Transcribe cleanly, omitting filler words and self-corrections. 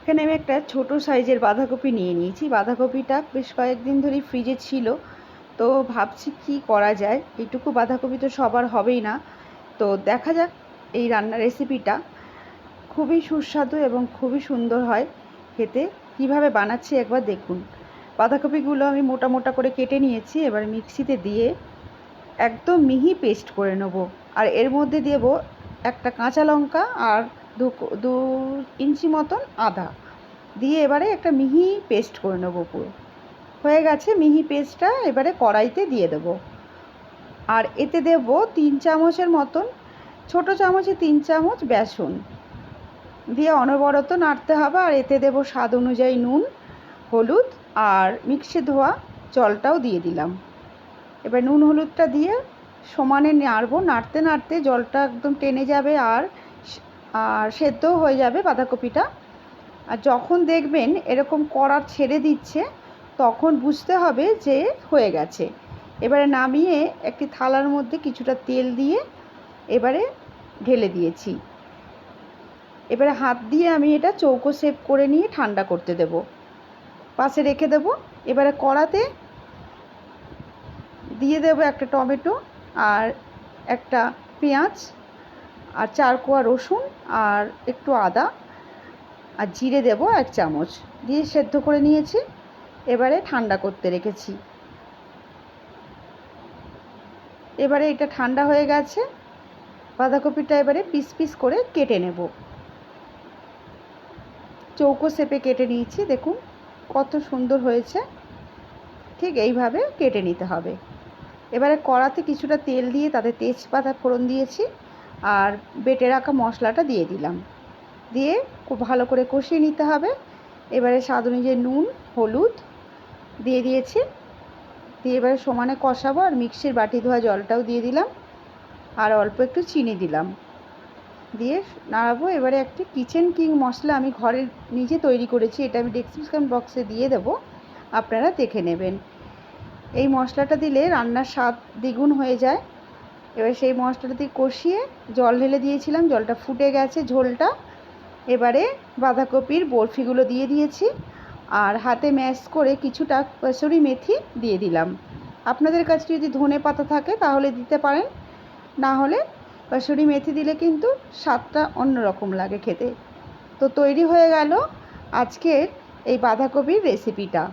এখানে আমি একটা ছোট সাইজের বাঁধাকপি নিয়ে নিয়েছি। বাঁধাকপিটা বেশ কয়েকদিন ধরেই ফ্রিজে ছিল, তো ভাবছি কি করা যায়। এইটুকু বাঁধাকপি তো সবার হবেই না, তো দেখা যাক। এই রান্নার রেসিপিটা খুবই সুস্বাদু এবং খুবই সুন্দর হয় খেতে। কিভাবে বানাচ্ছি একবার দেখুন। বাঁধাকপিগুলো আমি মোটা মোটা করে কেটে নিয়েছি। এবার মিক্সিতে দিয়ে একদম মিহি পেস্ট করে নেব। আর এর মধ্যে দেব একটা কাঁচা লঙ্কা আর দু ইঞ্চি মতন আদা দিয়ে এবারে একটা মিহি পেস্ট করে নেবো। পুরো হয়ে গেছে মিহি পেস্টটা। এবারে কড়াইতে দিয়ে দেবো। আর এতে দেব 3 চামচের মতন, ছোটো চামচে 3 চামচ বেসন দিয়ে অনবরত নাড়তে হবে। আর এতে দেব স্বাদ অনুযায়ী নুন, হলুদ আর মিক্সি ধোয়া জলটাও দিয়ে দিলাম। এবার নুন হলুদটা দিয়ে সমানে নাড়বো। নাড়তে নাড়তে জলটা একদম টেনে যাবে আর সেদ্ধও হয়ে যাবে বাঁধাকপিটা। আর যখন দেখবেন এরকম কড়া ছেড়ে দিচ্ছে, তখন বুঝতে হবে যে হয়ে গেছে। এবারে নামিয়ে একটি থালার মধ্যে কিছুটা তেল দিয়ে এবারে ঢেলে দিয়েছি। এবারে হাত দিয়ে আমি এটা চৌকো শেপ করে নিয়ে ঠান্ডা করতে দেব, পাশে রেখে দেব। এবারে কড়াতে দিয়ে দেব একটা টমেটো আর একটা পেঁয়াজ আর 4 কোয়া রসুন আর একটু আদা আর জিরে দেব 1 চামচ দিয়ে সেদ্ধ করে নিয়েছি। এবারে ঠান্ডা করতে রেখেছি। এবারে এটা ঠান্ডা হয়ে গেছে। বাঁধাকপিটা এবারে পিস পিস করে কেটে নেব। চৌকো শেপে কেটে নিয়েছি, দেখুন কত সুন্দর হয়েছে। ঠিক এইভাবে কেটে নিতে হবে। এবারে কড়াতে কিছুটা তেল দিয়ে তাতে তেজপাতা ফোড়ন দিয়েছি আর বেটে রাখা মশলাটা দিয়ে দিলাম। দিয়ে খুব ভালো করে কষিয়ে নিতে হবে। এবারে স্বাদ অনুযায়ী নুন, হলুদ দিয়ে দিয়েছি। দিয়ে এবারে সমানে কষাবো। আর মিক্সির বাটি ধোয়া জলটাও দিয়ে দিলাম আর অল্প একটু চিনি দিলাম, দিয়ে নাড়াবো। এবারে একটি কিচেন কিং মশলা আমি ঘরে নিজে তৈরি করেছি, এটা আমি ডেসক্রিপশন বক্সে দিয়ে দেবো, আপনারা দেখে নেবেন। এই মশলাটা দিলে রান্নার স্বাদ দ্বিগুণ হয়ে যায়। এবার সেই মশলাটা দিয়ে কষিয়ে জল ঢেলে দিয়েছিলাম, জলটা ফুটে গেছে ঝোলটা। এবারে বাঁধাকপির বরফিগুলো দিয়ে দিয়েছি আর হাতে ম্যাশ করে কিছুটা কসুরি মেথি দিয়ে দিলাম। আপনাদের কাছে যদি ধনে পাতা থাকে তাহলে দিতে পারেন, না হলে কসুরি মেথি দিলে কিন্তু স্বাদটা অন্যরকম লাগে খেতে। তো তৈরি হয়ে গেল আজকের এই বাঁধাকপির রেসিপিটা।